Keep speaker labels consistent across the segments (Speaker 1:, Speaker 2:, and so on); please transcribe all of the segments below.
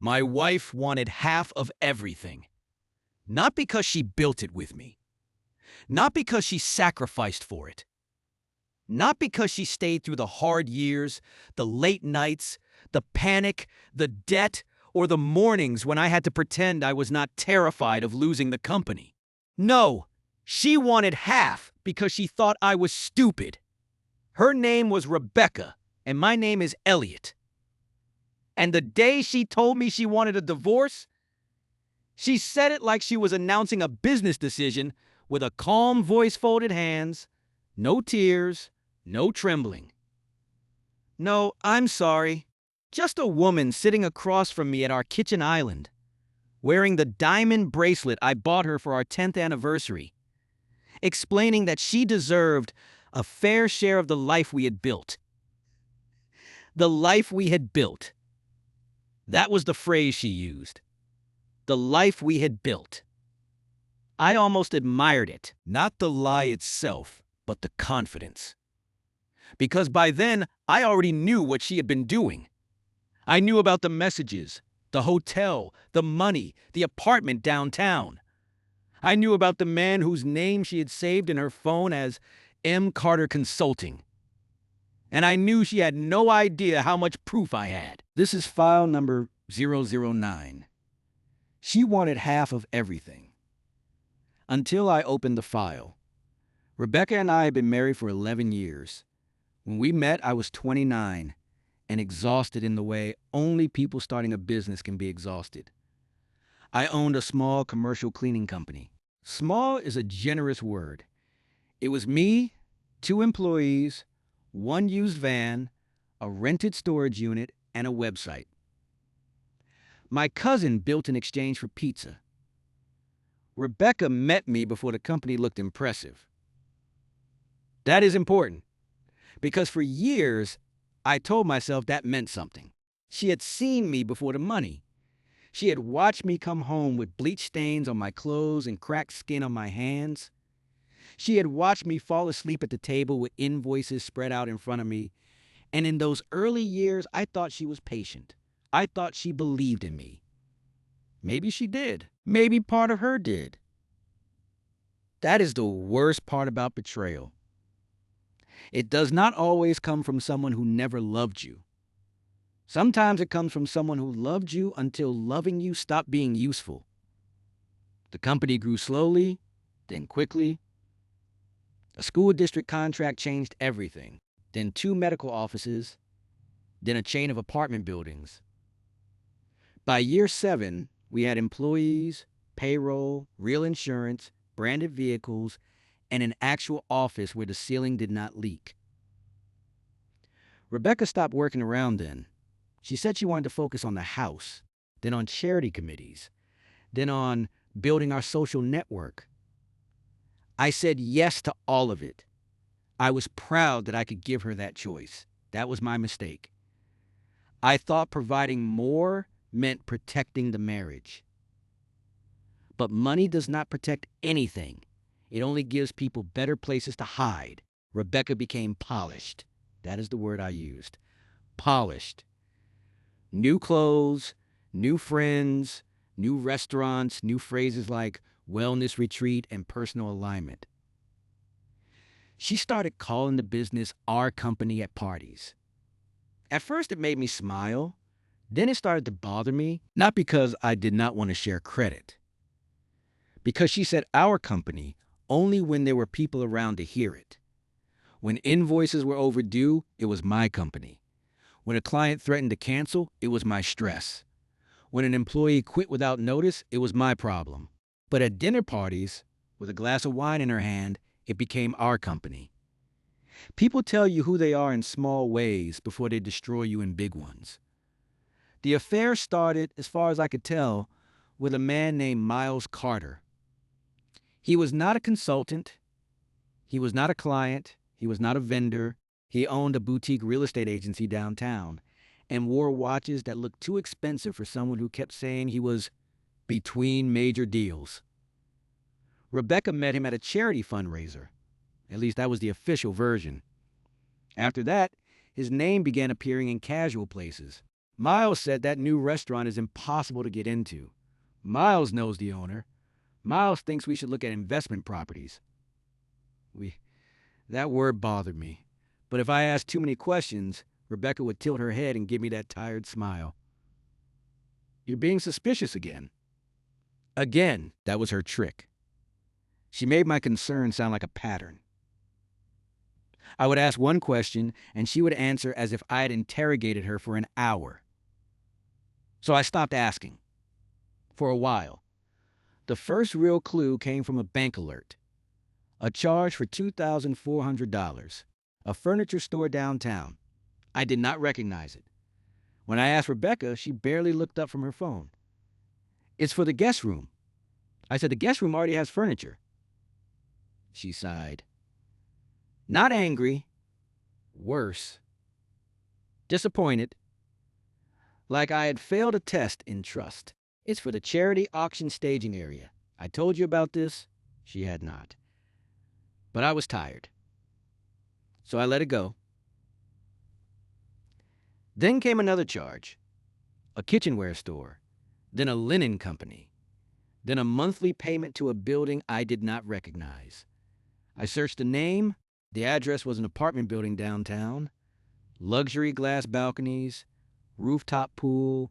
Speaker 1: My wife wanted half of everything. Not because she built it with me. Not because she sacrificed for it. Not because she stayed through the hard years, the late nights, the panic, the debt, or the mornings when I had to pretend I was not terrified of losing the company. No, she wanted half because she thought I was stupid. Her name was Rebecca, and my name is Elliot. And the day she told me she wanted a divorce, she said it like she was announcing a business decision with a calm voice, folded hands, no tears, no trembling. No, I'm sorry. Just a woman sitting across from me at our kitchen island, wearing the diamond bracelet I bought her for our 10th anniversary, explaining that she deserved a fair share of the life we had built. The life we had built. That was the phrase she used. The life we had built. I almost admired it. Not the lie itself, but the confidence. Because by then, I already knew what she had been doing. I knew about the messages, the hotel, the money, the apartment downtown. I knew about the man whose name she had saved in her phone as M. Carter Consulting. And I knew she had no idea how much proof I had. This is file number 009. She wanted half of everything. Until I opened the file. Rebecca and I had been married for 11 years. When we met, I was 29 and exhausted in the way only people starting a business can be exhausted. I owned a small commercial cleaning company. Small is a generous word. It was me, 2 employees, 1 used van, a rented storage unit, and a website. My cousin built in exchange for pizza. Rebecca met me before the company looked impressive. That is important, because for years, I told myself that meant something. She had seen me before the money. She had watched me come home with bleach stains on my clothes and cracked skin on my hands. She had watched me fall asleep at the table with invoices spread out in front of me. And in those early years, I thought she was patient. I thought she believed in me. Maybe she did. Maybe part of her did. That is the worst part about betrayal. It does not always come from someone who never loved you. Sometimes it comes from someone who loved you until loving you stopped being useful. The company grew slowly, then quickly. A school district contract changed everything. Then 2 medical offices, then a chain of apartment buildings. By year 7, we had employees, payroll, real insurance, branded vehicles, and an actual office where the ceiling did not leak. Rebecca stopped working around then. She said she wanted to focus on the house, then on charity committees, then on building our social network. I said yes to all of it. I was proud that I could give her that choice. That was my mistake. I thought providing more meant protecting the marriage. But money does not protect anything. It only gives people better places to hide. Rebecca became polished. That is the word I used. Polished. New clothes, new friends, new restaurants, new phrases like wellness retreat and personal alignment. She started calling the business our company at parties. At first, it made me smile. Then it started to bother me, not because I did not want to share credit. Because she said our company only when there were people around to hear it. When invoices were overdue, it was my company. When a client threatened to cancel, it was my stress. When an employee quit without notice, it was my problem. But at dinner parties, with a glass of wine in her hand, it became our company. People tell you who they are in small ways before they destroy you in big ones. The affair started, as far as I could tell, with a man named Miles Carter. He was not a consultant. He was not a client. He was not a vendor. He owned a boutique real estate agency downtown and wore watches that looked too expensive for someone who kept saying he was between major deals. Rebecca met him at a charity fundraiser. At least that was the official version. After that, his name began appearing in casual places. Miles said that new restaurant is impossible to get into. Miles knows the owner. Miles thinks we should look at investment properties. That word bothered me. But if I asked too many questions, Rebecca would tilt her head and give me that tired smile. You're being suspicious again. Again, that was her trick. She made my concern sound like a pattern. I would ask one question, and she would answer as if I had interrogated her for an hour. So I stopped asking. For a while. The first real clue came from a bank alert. A charge for $2,400. A furniture store downtown. I did not recognize it. When I asked Rebecca, she barely looked up from her phone. It's for the guest room. I said, the guest room already has furniture. She sighed. Not angry. Worse. Disappointed. Like I had failed a test in trust. It's for the charity auction staging area. I told you about this? She had not. But I was tired. So I let it go. Then came another charge. A kitchenware store. Then a linen company. Then a monthly payment to a building I did not recognize. I searched the name. The address was an apartment building downtown. Luxury glass balconies. Rooftop pool.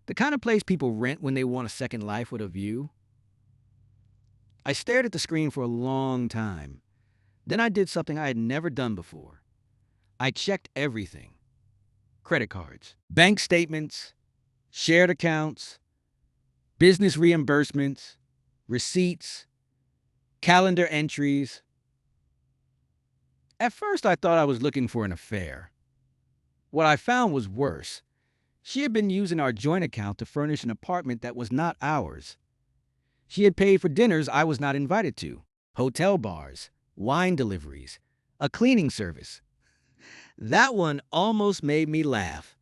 Speaker 1: The kind of place people rent when they want a second life with a view. I stared at the screen for a long time. Then I did something I had never done before. I checked everything. Credit cards, bank statements, shared accounts, business reimbursements, receipts, calendar entries. At first, I thought I was looking for an affair. What I found was worse. She had been using our joint account to furnish an apartment that was not ours. She had paid for dinners I was not invited to, hotel bars, wine deliveries, a cleaning service. That one almost made me laugh.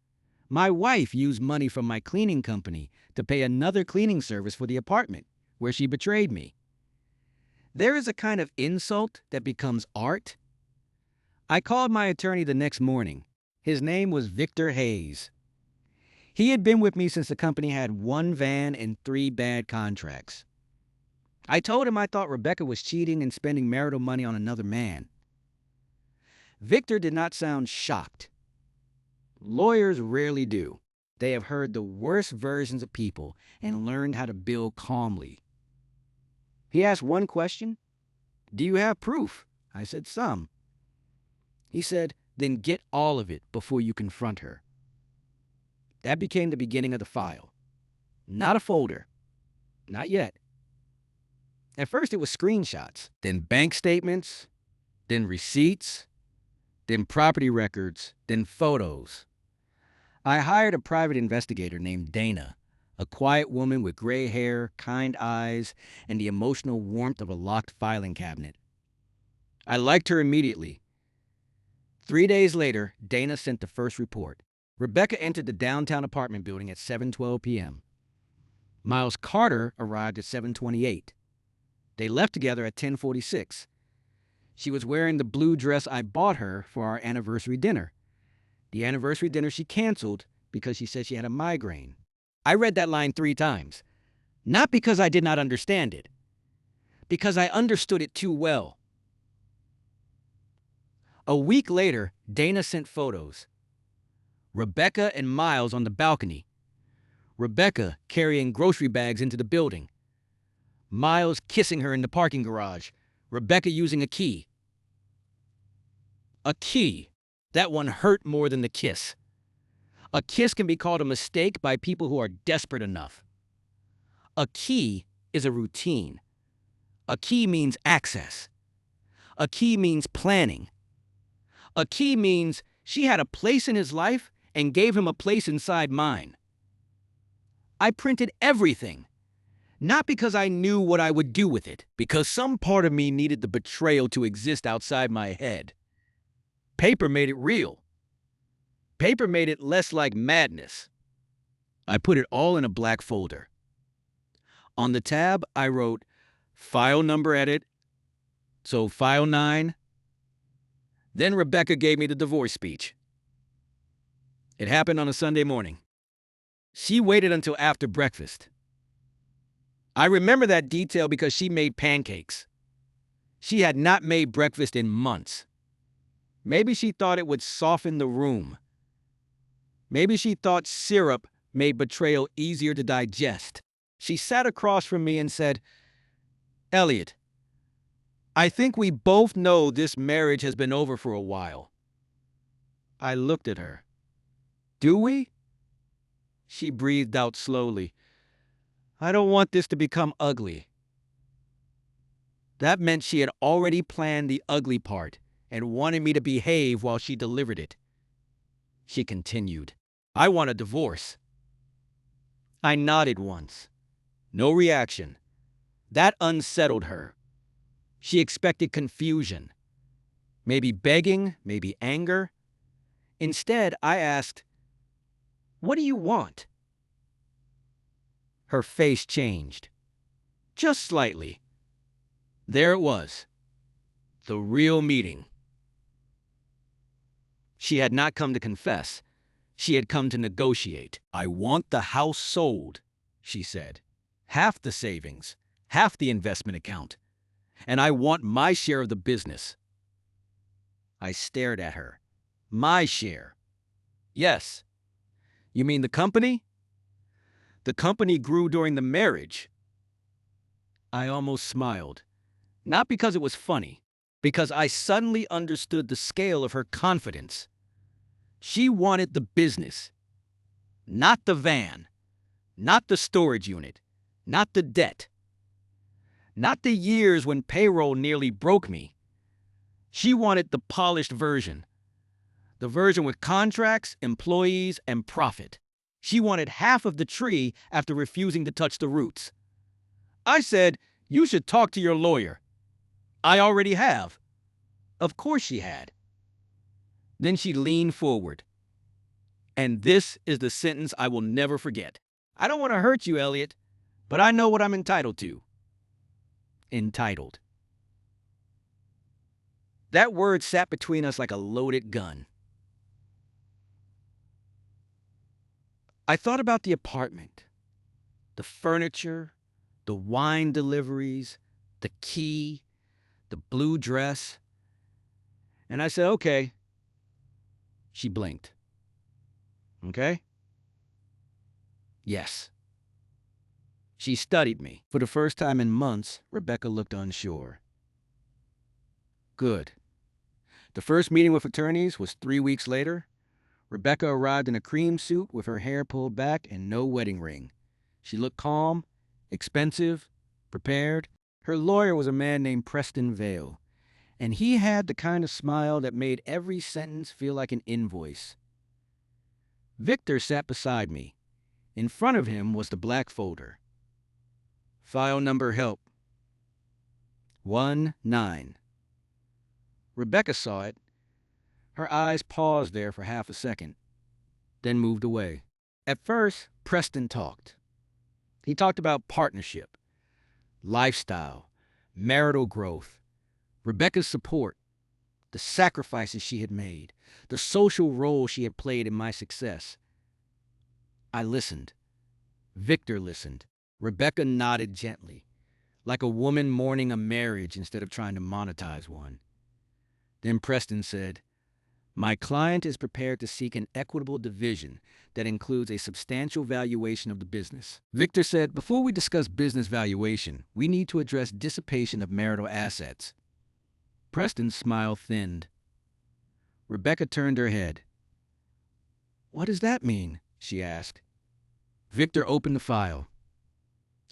Speaker 1: My wife used money from my cleaning company to pay another cleaning service for the apartment, where she betrayed me. There is a kind of insult that becomes art. I called my attorney the next morning. His name was Victor Hayes. He had been with me since the company had 1 van and 3 bad contracts. I told him I thought Rebecca was cheating and spending marital money on another man. Victor did not sound shocked. Lawyers rarely do. They have heard the worst versions of people and learned how to build calmly. He asked one question. Do you have proof? I said, some. He said, then get all of it before you confront her. That became the beginning of the file. Not a folder. Not yet. At first it was screenshots, then bank statements, then receipts, then property records, then photos. I hired a private investigator named Dana, a quiet woman with gray hair, kind eyes, and the emotional warmth of a locked filing cabinet. I liked her immediately. 3 days later, Dana sent the first report. Rebecca entered the downtown apartment building at 7:12 p.m. Miles Carter arrived at 7:28. They left together at 10:46. She was wearing the blue dress I bought her for our anniversary dinner. The anniversary dinner she canceled because she said she had a migraine. I read that line 3 times. Not because I did not understand it. Because I understood it too well. A week later, Dana sent photos. Rebecca and Miles on the balcony. Rebecca carrying grocery bags into the building. Miles kissing her in the parking garage. Rebecca using a key. A key. That one hurt more than the kiss. A kiss can be called a mistake by people who are desperate enough. A key is a routine. A key means access. A key means planning. A key means she had a place in his life and gave him a place inside mine. I printed everything. Not because I knew what I would do with it, because some part of me needed the betrayal to exist outside my head. Paper made it real. Paper made it less like madness. I put it all in a black folder. On the tab, I wrote, file number edit, so file 9. Then Rebecca gave me the divorce speech. It happened on a Sunday morning. She waited until after breakfast. I remember that detail because she made pancakes. She had not made breakfast in months. Maybe she thought it would soften the room. Maybe she thought syrup made betrayal easier to digest. She sat across from me and said, "Elliot, I think we both know this marriage has been over for a while." I looked at her. "Do we?" She breathed out slowly. "I don't want this to become ugly." That meant she had already planned the ugly part and wanted me to behave while she delivered it. She continued, "I want a divorce." I nodded once. No reaction. That unsettled her. She expected confusion. Maybe begging, maybe anger. Instead, I asked, "What do you want?" Her face changed. Just slightly. There it was. The real meeting. She had not come to confess. She had come to negotiate. "I want the house sold," she said. "Half the savings, half the investment account. And I want my share of the business." I stared at her. "My share?" "Yes." "You mean the company?" "The company grew during the marriage." I almost smiled. Not because it was funny, because I suddenly understood the scale of her confidence. She wanted the business, not the van, not the storage unit, not the debt, not the years when payroll nearly broke me. She wanted the polished version, the version with contracts, employees, and profit. She wanted half of the tree after refusing to touch the roots. I said, "You should talk to your lawyer." "I already have." Of course she had. Then she leaned forward. And this is the sentence I will never forget. "I don't want to hurt you, Elliot, but I know what I'm entitled to." Entitled. That word sat between us like a loaded gun. I thought about the apartment, the furniture, the wine deliveries, the key, the blue dress. And I said, "Okay." She blinked. "Okay?" "Yes." She studied me. For the first time in months, Rebecca looked unsure. "Good." The first meeting with attorneys was 3 weeks later. Rebecca arrived in a cream suit with her hair pulled back and no wedding ring. She looked calm, expensive, prepared. Her lawyer was a man named Preston Vale, and he had the kind of smile that made every sentence feel like an invoice. Victor sat beside me. In front of him was the black folder. File number help. 19. Rebecca saw it. Her eyes paused there for half a second, then moved away. At first, Preston talked. He talked about partnership, lifestyle, marital growth, Rebecca's support, the sacrifices she had made, the social role she had played in my success. I listened. Victor listened. Rebecca nodded gently, like a woman mourning a marriage instead of trying to monetize one. Then Preston said, "My client is prepared to seek an equitable division that includes a substantial valuation of the business." Victor said, "Before we discuss business valuation, we need to address dissipation of marital assets." Preston's smile thinned. Rebecca turned her head. "What does that mean?" she asked. Victor opened the file.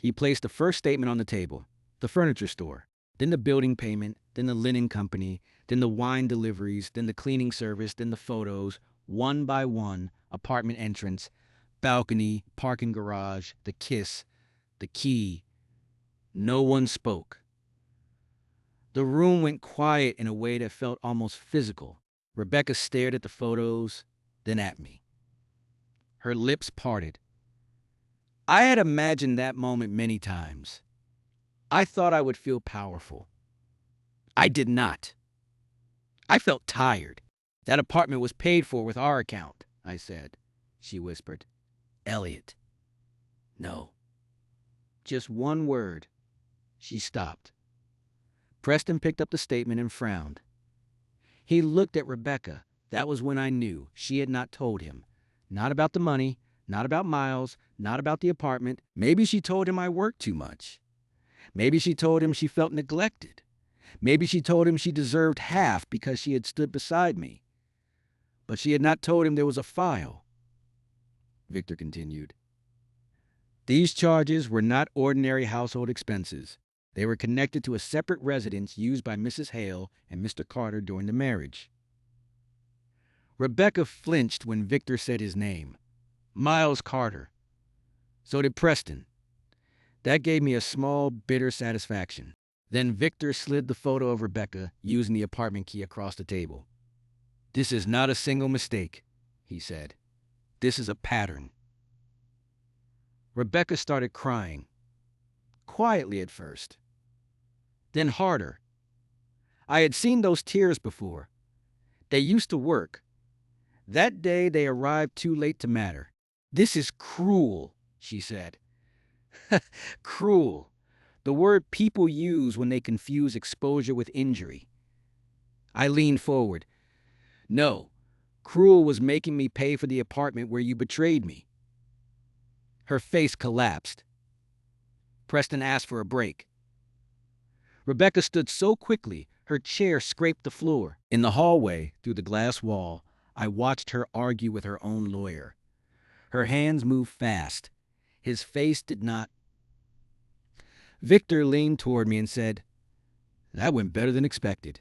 Speaker 1: He placed the first statement on the table, the furniture store, then the building payment, then the linen company, then the wine deliveries, then the cleaning service, then the photos, one by one, apartment entrance, balcony, parking garage, the kiss, the key. No one spoke. The room went quiet in a way that felt almost physical. Rebecca stared at the photos, then at me. Her lips parted. I had imagined that moment many times. I thought I would feel powerful. I did not. I felt tired. That apartment was paid for with our account. I said. She whispered. Elliot. No. Just one word. She stopped. Preston picked up the statement and frowned. He looked at Rebecca. That was when I knew she had not told him. Not about the money, not about Miles, not about the apartment. Maybe she told him I worked too much. Maybe she told him she felt neglected. Maybe she told him she deserved half because she had stood beside me. But she had not told him there was a file. Victor continued. These charges were not ordinary household expenses. They were connected to a separate residence used by Mrs. Hale and Mr. Carter during the marriage. Rebecca flinched when Victor said his name. Miles Carter. So did Preston. That gave me a small, bitter satisfaction. Then Victor slid the photo of Rebecca using the apartment key across the table. This is not a single mistake, he said. This is a pattern. Rebecca started crying. Quietly at first. Then harder. I had seen those tears before. They used to work. That day they arrived too late to matter. This is cruel, she said. Cruel. The word people use when they confuse exposure with injury. I leaned forward. No, cruel was making me pay for the apartment where you betrayed me. Her face collapsed. Preston asked for a break. Rebecca stood so quickly, her chair scraped the floor. In the hallway, through the glass wall, I watched her argue with her own lawyer. Her hands moved fast. His face did not. Victor leaned toward me and said, That went better than expected.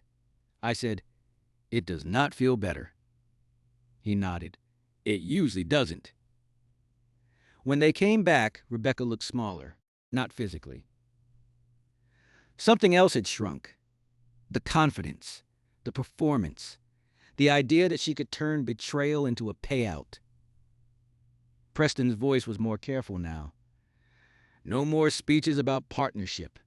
Speaker 1: I said, It does not feel better. He nodded. It usually doesn't. When they came back, Rebecca looked smaller, not physically. Something else had shrunk. The confidence, the performance, the idea that she could turn betrayal into a payout. Preston's voice was more careful now. No more speeches about partnership.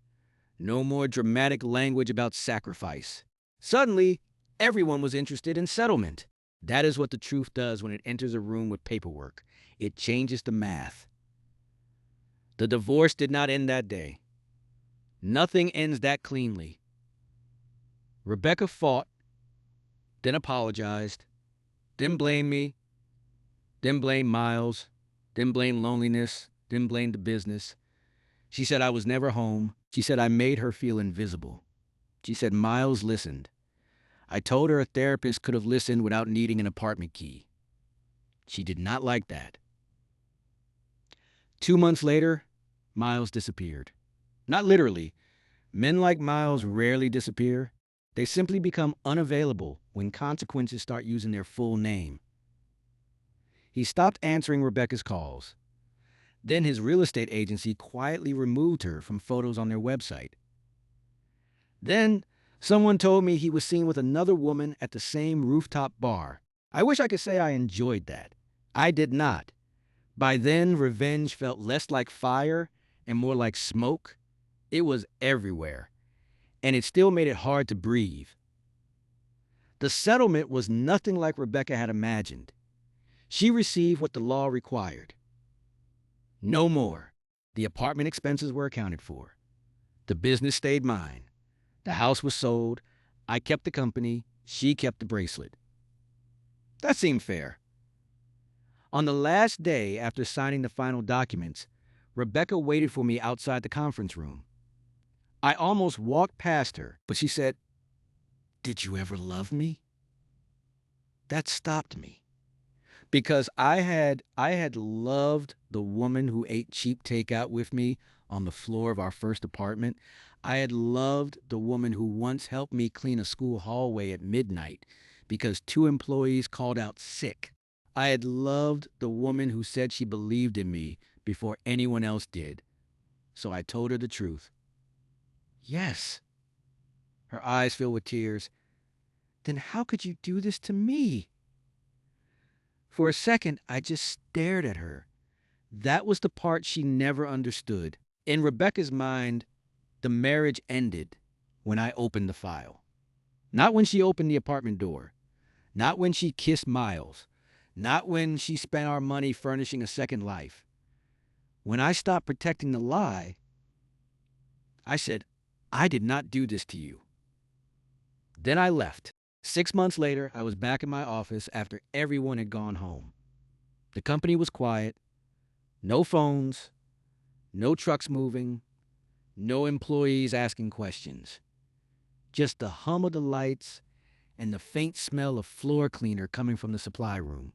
Speaker 1: No more dramatic language about sacrifice. Suddenly, everyone was interested in settlement. That is what the truth does when it enters a room with paperwork. It changes the math. The divorce did not end that day. Nothing ends that cleanly. Rebecca fought, then apologized, then blamed me, then blamed Miles, then blamed loneliness, then blamed the business. She said I was never home. She said I made her feel invisible. She said Miles listened. I told her a therapist could have listened without needing an apartment key. She did not like that. 2 months later, Miles disappeared. Not literally. Men like Miles rarely disappear. They simply become unavailable when consequences start using their full name. He stopped answering Rebecca's calls. Then his real estate agency quietly removed her from photos on their website. Then someone told me he was seen with another woman at the same rooftop bar. I wish I could say I enjoyed that. I did not. By then, revenge felt less like fire and more like smoke. It was everywhere, and it still made it hard to breathe. The settlement was nothing like Rebecca had imagined. She received what the law required. No more. The apartment expenses were accounted for. The business stayed mine. The house was sold. I kept the company. She kept the bracelet. That seemed fair. On the last day after signing the final documents, Rebecca waited for me outside the conference room. I almost walked past her, but she said, "Did you ever love me?" That stopped me. Because I had loved the woman who ate cheap takeout with me on the floor of our first apartment. I had loved the woman who once helped me clean a school hallway at midnight because 2 employees called out sick. I had loved the woman who said she believed in me before anyone else did. So I told her the truth. Yes. Her eyes filled with tears. Then how could you do this to me? For a second, I just stared at her. That was the part she never understood. In Rebecca's mind, the marriage ended when I opened the file. Not when she opened the apartment door. Not when she kissed Miles. Not when she spent our money furnishing a second life. When I stopped protecting the lie, I said, I did not do this to you. Then I left. 6 months later, I was back in my office after everyone had gone home. The company was quiet. No phones, no trucks moving, no employees asking questions. Just the hum of the lights and the faint smell of floor cleaner coming from the supply room.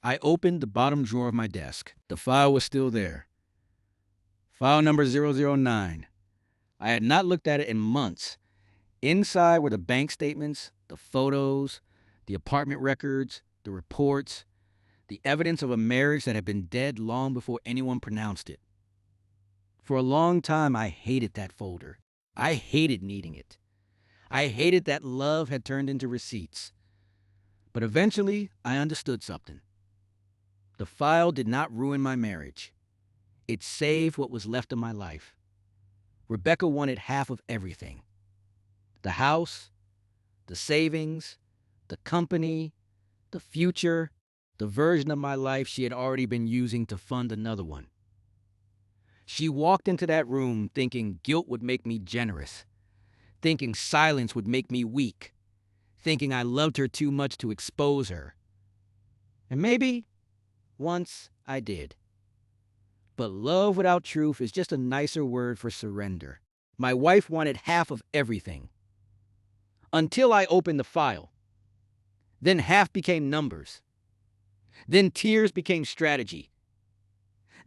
Speaker 1: I opened the bottom drawer of my desk. The file was still there. File number 009. I had not looked at it in months. Inside were the bank statements, the photos, the apartment records, the reports, the evidence of a marriage that had been dead long before anyone pronounced it. For a long time, I hated that folder. I hated needing it. I hated that love had turned into receipts. But eventually, I understood something. The file did not ruin my marriage. It saved what was left of my life. Rebecca wanted half of everything. The house, the savings, the company, the future, the version of my life she had already been using to fund another one. She walked into that room thinking guilt would make me generous, thinking silence would make me weak, thinking I loved her too much to expose her. And maybe once I did. But love without truth is just a nicer word for surrender. My wife wanted half of everything. Until I opened the file. Then half became numbers. Then tears became strategy.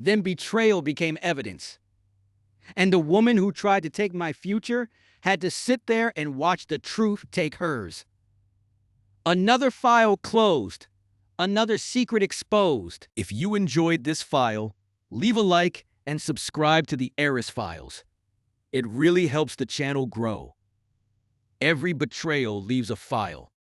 Speaker 1: Then betrayal became evidence. And the woman who tried to take my future had to sit there and watch the truth take hers. Another file closed. Another secret exposed. If you enjoyed this file, leave a like and subscribe to the Eris files. It really helps the channel grow. Every betrayal leaves a file.